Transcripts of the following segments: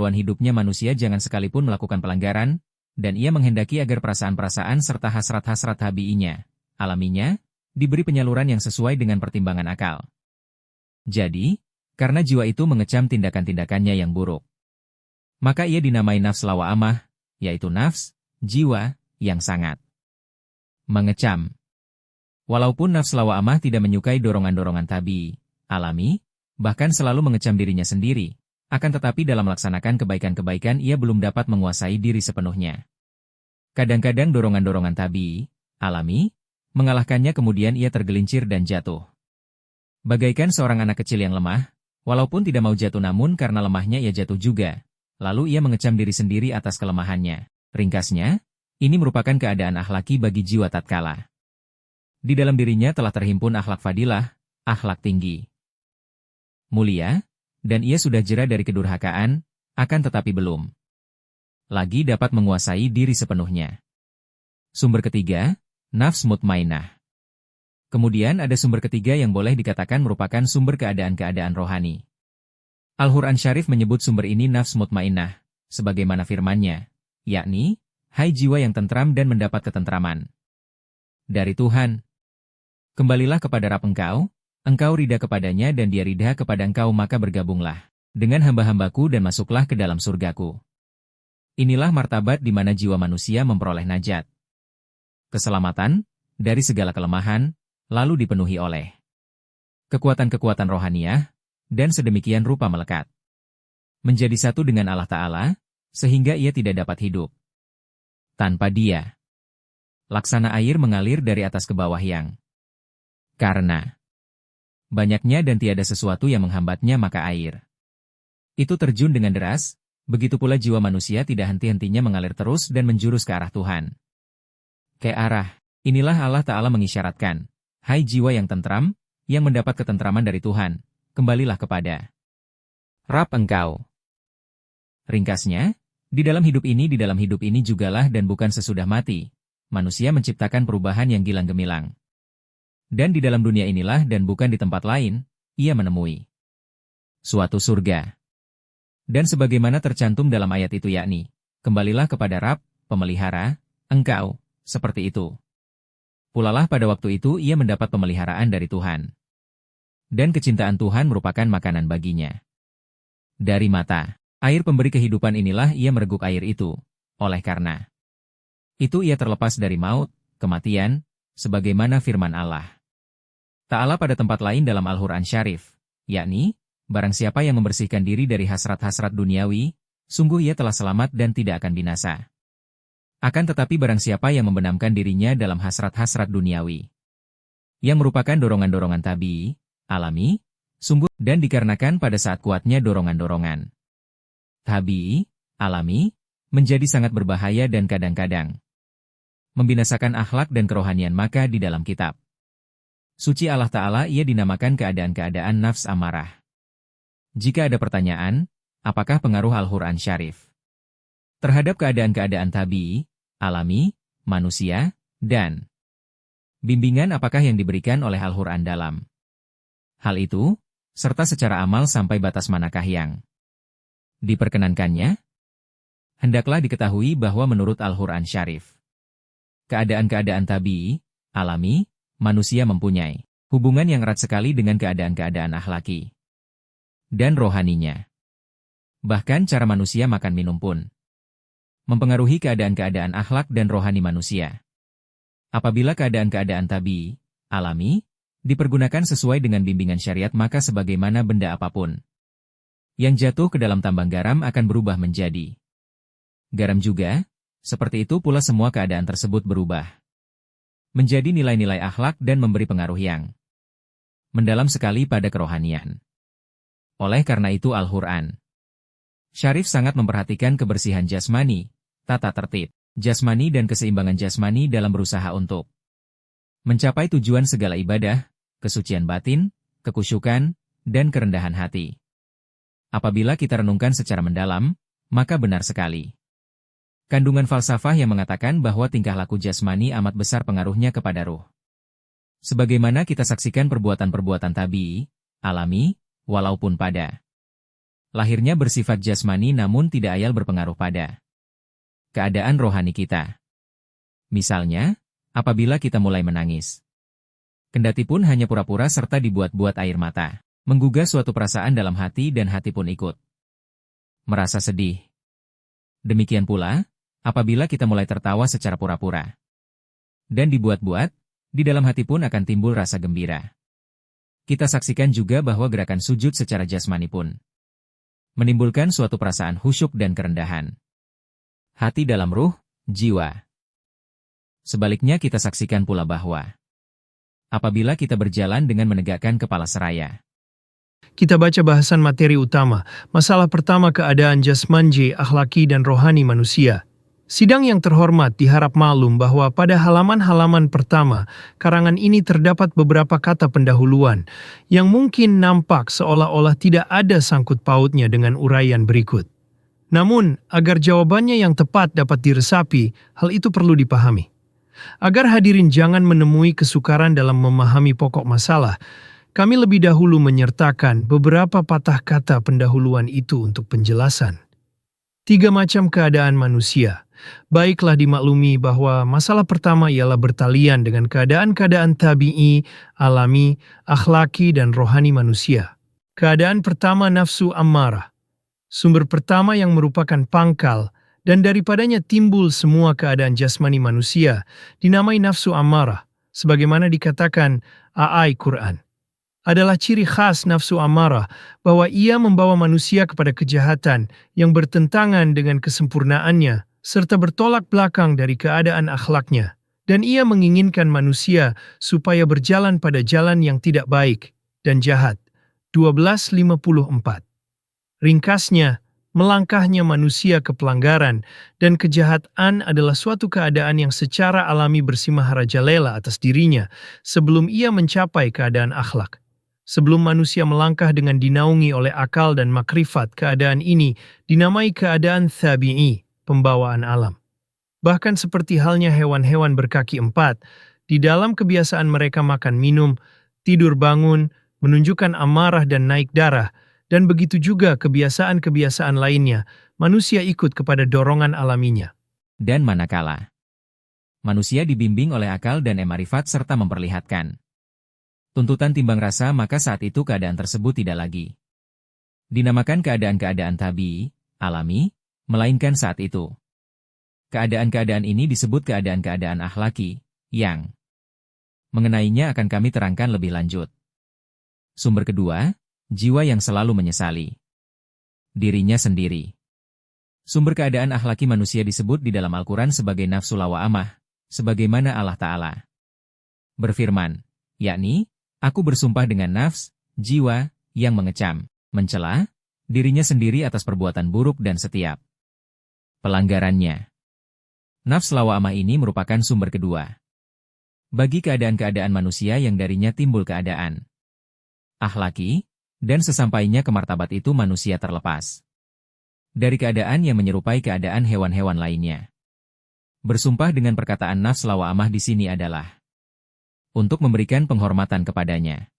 hidupnya manusia jangan sekalipun melakukan pelanggaran, dan ia menghendaki agar perasaan-perasaan serta hasrat-hasrat tabiinya, alaminya, diberi penyaluran yang sesuai dengan pertimbangan akal. Jadi, karena jiwa itu mengecam tindakan-tindakannya yang buruk, maka ia dinamai nafs lawa'amah, yaitu nafs, jiwa, yang sangat mengecam. Walaupun nafs lawa'amah tidak menyukai dorongan-dorongan tabii, alami, bahkan selalu mengecam dirinya sendiri, akan tetapi dalam melaksanakan kebaikan-kebaikan ia belum dapat menguasai diri sepenuhnya. Kadang-kadang dorongan-dorongan tabii, alami, mengalahkannya kemudian ia tergelincir dan jatuh. Bagaikan seorang anak kecil yang lemah, walaupun tidak mau jatuh namun karena lemahnya ia jatuh juga, lalu ia mengecam diri sendiri atas kelemahannya. Ringkasnya, ini merupakan keadaan akhlaki bagi jiwa tatkala di dalam dirinya telah terhimpun akhlak fadilah, akhlak tinggi, mulia, dan ia sudah jera dari kedurhakaan, akan tetapi belum lagi dapat menguasai diri sepenuhnya. Sumber ketiga, nafs mutmainah. Kemudian ada sumber ketiga yang boleh dikatakan merupakan sumber keadaan-keadaan rohani. Al-Quran Syarif menyebut sumber ini nafs mutmainah, sebagaimana firman-Nya, yakni, hai jiwa yang tentram dan mendapat ketentraman dari Tuhan. Kembalilah kepada Rabb engkau ridha kepadanya dan dia ridha kepada engkau maka bergabunglah dengan hamba-hambaku dan masuklah ke dalam surgaku. Inilah martabat di mana jiwa manusia memperoleh najat, keselamatan, dari segala kelemahan, lalu dipenuhi oleh kekuatan-kekuatan rohaniyah, dan sedemikian rupa melekat menjadi satu dengan Allah Ta'ala, sehingga ia tidak dapat hidup tanpa dia. Laksana air mengalir dari atas ke bawah yang karena banyaknya dan tiada sesuatu yang menghambatnya maka air itu terjun dengan deras, begitu pula jiwa manusia tidak henti-hentinya mengalir terus dan menjurus ke arah Tuhan. Ke arah, inilah Allah Ta'ala mengisyaratkan, hai jiwa yang tentram, yang mendapat ketentraman dari Tuhan, kembalilah kepada Rabb engkau. Ringkasnya, di dalam hidup ini jugalah dan bukan sesudah mati, manusia menciptakan perubahan yang gilang gemilang. Dan di dalam dunia inilah dan bukan di tempat lain, ia menemui suatu surga. Dan sebagaimana tercantum dalam ayat itu yakni, kembalilah kepada Rabb, pemelihara, engkau, seperti itu. Pulalah pada waktu itu ia mendapat pemeliharaan dari Tuhan. Dan kecintaan Tuhan merupakan makanan baginya. Dari mata air pemberi kehidupan inilah ia mereguk air itu. Oleh karena itu ia terlepas dari maut, kematian, sebagaimana firman Allah Ta'ala pada tempat lain dalam Al-Quran Syarif, yakni, barang siapa yang membersihkan diri dari hasrat-hasrat duniawi, sungguh ia telah selamat dan tidak akan binasa. Akan tetapi barang siapa yang membenamkan dirinya dalam hasrat-hasrat duniawi, yang merupakan dorongan-dorongan tabii, alami, sungguh, dan dikarenakan pada saat kuatnya dorongan-dorongan tabii, alami, menjadi sangat berbahaya dan kadang-kadang membinasakan akhlak dan kerohanian maka di dalam kitab suci Allah Ta'ala ia dinamakan keadaan-keadaan nafs amarah. Jika ada pertanyaan, apakah pengaruh Al-Quran Syarif terhadap keadaan-keadaan tabii, alami, manusia, dan bimbingan apakah yang diberikan oleh Al-Quran dalam hal itu, serta secara amal sampai batas manakah yang diperkenankannya? Hendaklah diketahui bahwa menurut Al-Quran Syarif, keadaan-keadaan tabii, alami, manusia mempunyai hubungan yang erat sekali dengan keadaan-keadaan akhlaki dan rohaninya. Bahkan cara manusia makan minum pun mempengaruhi keadaan-keadaan akhlak dan rohani manusia. Apabila keadaan-keadaan tabii, alami, dipergunakan sesuai dengan bimbingan syariat maka sebagaimana benda apapun yang jatuh ke dalam tambang garam akan berubah menjadi garam juga, seperti itu pula semua keadaan tersebut berubah menjadi nilai-nilai akhlak dan memberi pengaruh yang mendalam sekali pada kerohanian. Oleh karena itu Al-Quran Syarif sangat memperhatikan kebersihan jasmani, tata tertib jasmani dan keseimbangan jasmani dalam berusaha untuk mencapai tujuan segala ibadah, kesucian batin, kekusyukan, dan kerendahan hati. Apabila kita renungkan secara mendalam, maka benar sekali kandungan falsafah yang mengatakan bahwa tingkah laku jasmani amat besar pengaruhnya kepada ruh. Sebagaimana kita saksikan perbuatan-perbuatan tabii, alami, walaupun pada Lahirnya bersifat jasmani namun tidak ayal berpengaruh pada keadaan rohani kita. Misalnya, apabila kita mulai menangis. Kendatipun hanya pura-pura serta dibuat-buat air mata, menggugah suatu perasaan dalam hati dan hati pun ikut merasa sedih. Demikian pula, apabila kita mulai tertawa secara pura-pura dan dibuat-buat, di dalam hati pun akan timbul rasa gembira. Kita saksikan juga bahwa gerakan sujud secara jasmani pun menimbulkan suatu perasaan khusyuk dan kerendahan hati dalam ruh, jiwa. Sebaliknya kita saksikan pula bahwa apabila kita berjalan dengan menegakkan kepala seraya. Kita baca bahasan materi utama. Masalah pertama, keadaan jasmani, akhlaki dan rohani manusia. Sidang yang terhormat diharap maklum bahwa pada halaman-halaman pertama, karangan ini terdapat beberapa kata pendahuluan yang mungkin nampak seolah-olah tidak ada sangkut pautnya dengan uraian berikut. Namun, agar jawabannya yang tepat dapat diresapi, hal itu perlu dipahami. Agar hadirin jangan menemui kesukaran dalam memahami pokok masalah, kami lebih dahulu menyertakan beberapa patah kata pendahuluan itu untuk penjelasan. 3 macam keadaan manusia. Baiklah dimaklumi bahwa masalah pertama ialah bertalian dengan keadaan-keadaan tabi'i, alami, akhlaki, dan rohani manusia. Keadaan pertama, nafsu ammarah. Sumber pertama yang merupakan pangkal dan daripadanya timbul semua keadaan jasmani manusia dinamai nafsu ammarah, sebagaimana dikatakan ayat Quran. Adalah ciri khas nafsu ammarah bahwa ia membawa manusia kepada kejahatan yang bertentangan dengan kesempurnaannya serta bertolak belakang dari keadaan akhlaknya, dan ia menginginkan manusia supaya berjalan pada jalan yang tidak baik dan jahat. 12:54. Ringkasnya, melangkahnya manusia ke pelanggaran dan kejahatan adalah suatu keadaan yang secara alami bersimaharajalela atas dirinya sebelum ia mencapai keadaan akhlak. Sebelum manusia melangkah dengan dinaungi oleh akal dan makrifat, keadaan ini dinamai keadaan tabi'i, pembawaan alam. Bahkan seperti halnya hewan-hewan berkaki 4, di dalam kebiasaan mereka makan minum, tidur bangun, menunjukkan amarah dan naik darah, dan begitu juga kebiasaan-kebiasaan lainnya, manusia ikut kepada dorongan alaminya. Dan manakala manusia dibimbing oleh akal dan emarifat serta memperlihatkan tuntutan timbang rasa, maka saat itu keadaan tersebut tidak lagi dinamakan keadaan-keadaan tabi'i, alami, melainkan saat itu keadaan-keadaan ini disebut keadaan-keadaan akhlaki, yang mengenainya akan kami terangkan lebih lanjut. Sumber kedua, jiwa yang selalu menyesali dirinya sendiri. Sumber keadaan akhlaki manusia disebut di dalam Al-Quran sebagai nafsu lawa'amah, sebagaimana Allah Ta'ala berfirman, yakni, aku bersumpah dengan nafs, jiwa, yang mengecam, mencela dirinya sendiri atas perbuatan buruk dan setiap pelanggarannya. Nafs lawa'amah ini merupakan sumber kedua bagi keadaan-keadaan manusia yang darinya timbul keadaan akhlaki, dan sesampainya ke martabat itu manusia terlepas dari keadaan yang menyerupai keadaan hewan-hewan lainnya. Bersumpah dengan perkataan nafs lawa'amah di sini adalah untuk memberikan penghormatan kepadanya.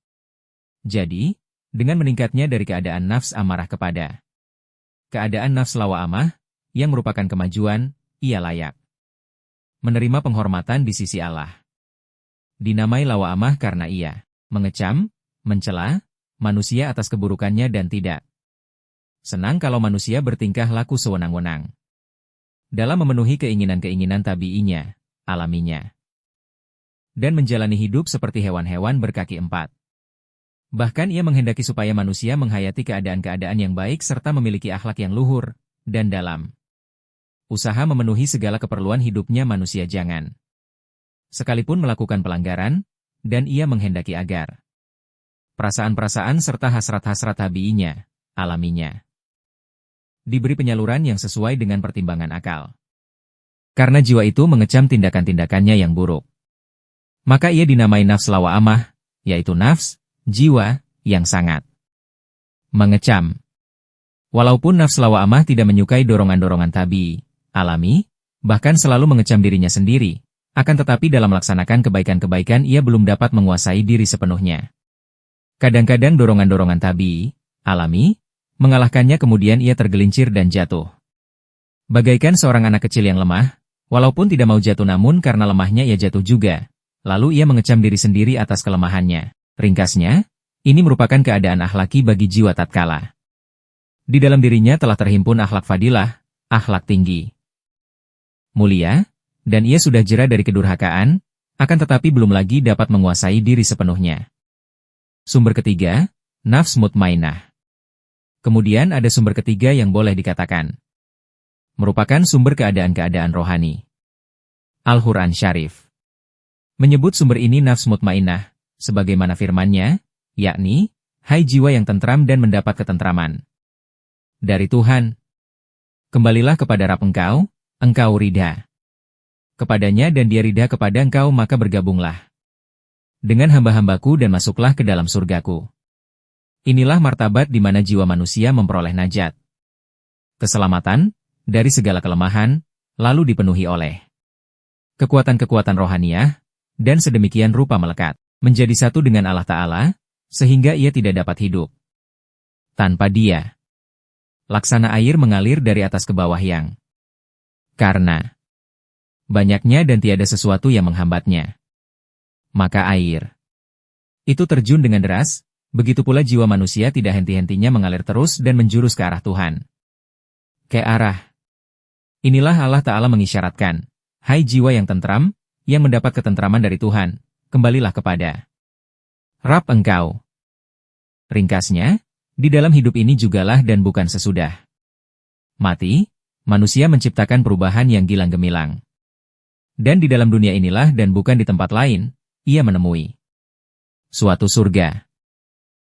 Jadi, dengan meningkatnya dari keadaan nafs amarah kepada keadaan nafs lawa'amah, yang merupakan kemajuan, ia layak menerima penghormatan di sisi Allah. Dinamai lawa'amah karena ia mengecam, mencela manusia atas keburukannya dan tidak senang kalau manusia bertingkah laku sewenang-wenang dalam memenuhi keinginan-keinginan tabi'inya, alaminya, dan menjalani hidup seperti hewan-hewan berkaki 4. Bahkan ia menghendaki supaya manusia menghayati keadaan-keadaan yang baik serta memiliki akhlak yang luhur, dan dalam usaha memenuhi segala keperluan hidupnya manusia jangan sekalipun melakukan pelanggaran, dan ia menghendaki agar perasaan-perasaan serta hasrat-hasrat tabi'inya, alaminya, diberi penyaluran yang sesuai dengan pertimbangan akal. Karena jiwa itu mengecam tindakan-tindakannya yang buruk, maka ia dinamai nafs lawa'amah, yaitu nafs, jiwa, yang sangat mengecam. Walaupun nafs lawa'amah tidak menyukai dorongan-dorongan tabi'i, alami, bahkan selalu mengecam dirinya sendiri, akan tetapi dalam melaksanakan kebaikan-kebaikan ia belum dapat menguasai diri sepenuhnya. Kadang-kadang dorongan-dorongan tabi'i, alami, mengalahkannya kemudian ia tergelincir dan jatuh. Bagaikan seorang anak kecil yang lemah, walaupun tidak mau jatuh namun karena lemahnya ia jatuh juga. Lalu ia mengecam diri sendiri atas kelemahannya. Ringkasnya, ini merupakan keadaan akhlaki bagi jiwa tatkala. Di dalam dirinya telah terhimpun akhlak fadilah, akhlak tinggi, mulia, dan ia sudah jera dari kedurhakaan, akan tetapi belum lagi dapat menguasai diri sepenuhnya. Sumber ketiga, nafs mutmainah. Kemudian ada sumber ketiga yang boleh dikatakan merupakan sumber keadaan-keadaan rohani. Al-Quran Syarif menyebut sumber ini nafs mutmainah, sebagaimana firman-Nya, yakni, hai jiwa yang tentram dan mendapat ketentraman dari Tuhan. Kembalilah kepada Rabb engkau, engkau ridha kepadanya dan dia ridha kepada engkau maka bergabunglah dengan hamba-hambaku dan masuklah ke dalam surgaku. Inilah martabat di mana jiwa manusia memperoleh najat, keselamatan, dari segala kelemahan, lalu dipenuhi oleh kekuatan-kekuatan rohaniah, dan sedemikian rupa melekat, menjadi satu dengan Allah Ta'ala, sehingga ia tidak dapat hidup tanpa dia. Laksana air mengalir dari atas ke bawah yang karena banyaknya dan tiada sesuatu yang menghambatnya, maka air itu terjun dengan deras. Begitu pula jiwa manusia tidak henti-hentinya mengalir terus dan menjurus ke arah Tuhan. Ke arah inilah Allah Ta'ala mengisyaratkan, hai jiwa yang tentram, yang mendapat ketentraman dari Tuhan, kembalilah kepada Rabb engkau. Ringkasnya, di dalam hidup ini jugalah dan bukan sesudah mati, manusia menciptakan perubahan yang gilang gemilang. Dan di dalam dunia inilah dan bukan di tempat lain, ia menemui suatu surga.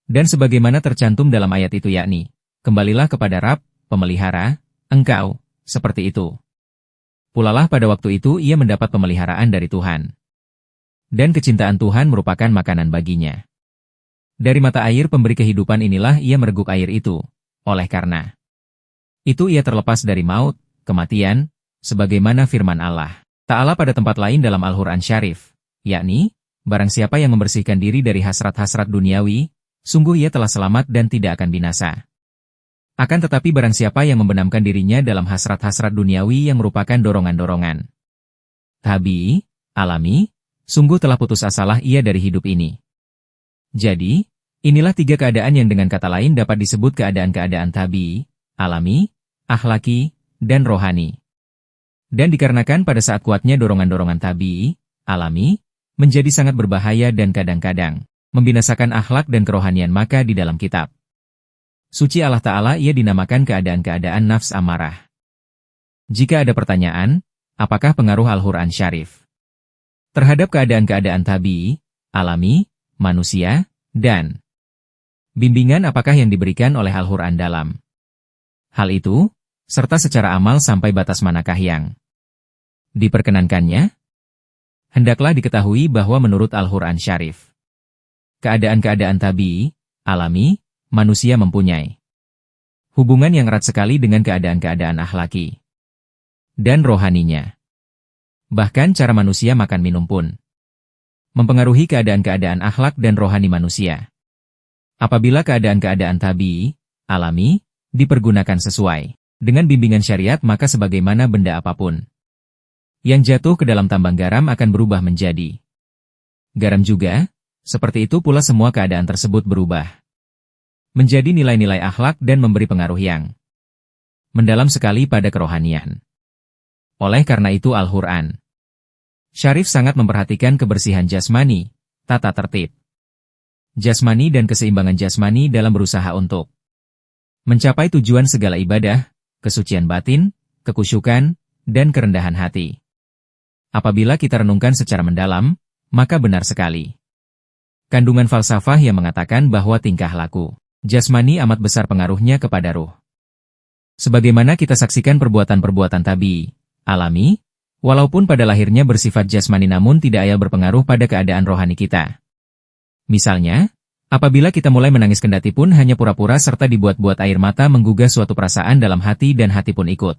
Dan sebagaimana tercantum dalam ayat itu yakni, kembalilah kepada Rabb, pemelihara, engkau, seperti itu. Pulalah pada waktu itu ia mendapat pemeliharaan dari Tuhan. Dan kecintaan Tuhan merupakan makanan baginya. Dari mata air pemberi kehidupan inilah ia mereguk air itu. Oleh karena itu ia terlepas dari maut, kematian, sebagaimana firman Allah Ta'ala pada tempat lain dalam Al-Quran Syarif, yakni, barang siapa yang membersihkan diri dari hasrat-hasrat duniawi, sungguh ia telah selamat dan tidak akan binasa. Akan tetapi barang siapa yang membenamkan dirinya dalam hasrat-hasrat duniawi yang merupakan dorongan-dorongan tabii, alami, sungguh telah putus asalah ia dari hidup ini. Jadi, inilah tiga keadaan yang dengan kata lain dapat disebut keadaan-keadaan tabii, alami, akhlaki, dan rohani. Dan dikarenakan pada saat kuatnya dorongan-dorongan tabii, alami, menjadi sangat berbahaya dan kadang-kadang membinasakan akhlak dan kerohanian maka di dalam kitab suci Allah Ta'ala ia dinamakan keadaan-keadaan nafs amarah. Jika ada pertanyaan, apakah pengaruh Al-Quran Syarif terhadap keadaan-keadaan tabii, alami, manusia, dan bimbingan apakah yang diberikan oleh Al-Quran dalam hal itu, serta secara amal sampai batas manakah yang diperkenankannya? Hendaklah diketahui bahwa menurut Al-Quran Syarif, keadaan-keadaan tabii, alami, manusia mempunyai hubungan yang erat sekali dengan keadaan-keadaan akhlaki dan rohaninya. Bahkan cara manusia makan minum pun mempengaruhi keadaan-keadaan akhlak dan rohani manusia. Apabila keadaan-keadaan tabii, alami, dipergunakan sesuai dengan bimbingan syariat maka sebagaimana benda apapun yang jatuh ke dalam tambang garam akan berubah menjadi garam juga. Seperti itu pula semua keadaan tersebut berubah menjadi nilai-nilai akhlak dan memberi pengaruh yang mendalam sekali pada kerohanian. Oleh karena itu Al-Quran Syarif sangat memperhatikan kebersihan jasmani, tata tertib jasmani dan keseimbangan jasmani dalam berusaha untuk mencapai tujuan segala ibadah, kesucian batin, kekusyukan, dan kerendahan hati. Apabila kita renungkan secara mendalam, maka benar sekali kandungan falsafah yang mengatakan bahwa tingkah laku jasmani amat besar pengaruhnya kepada ruh. Sebagaimana kita saksikan perbuatan-perbuatan tabii, alami, walaupun pada lahirnya bersifat jasmani namun tidak ayal berpengaruh pada keadaan rohani kita. Misalnya, apabila kita mulai menangis kendati pun hanya pura-pura serta dibuat-buat air mata menggugah suatu perasaan dalam hati dan hati pun ikut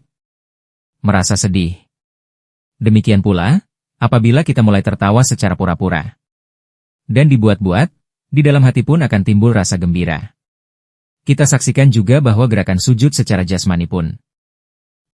merasa sedih. Demikian pula, apabila kita mulai tertawa secara pura-pura dan dibuat-buat, di dalam hati pun akan timbul rasa gembira. Kita saksikan juga bahwa gerakan sujud secara jasmani pun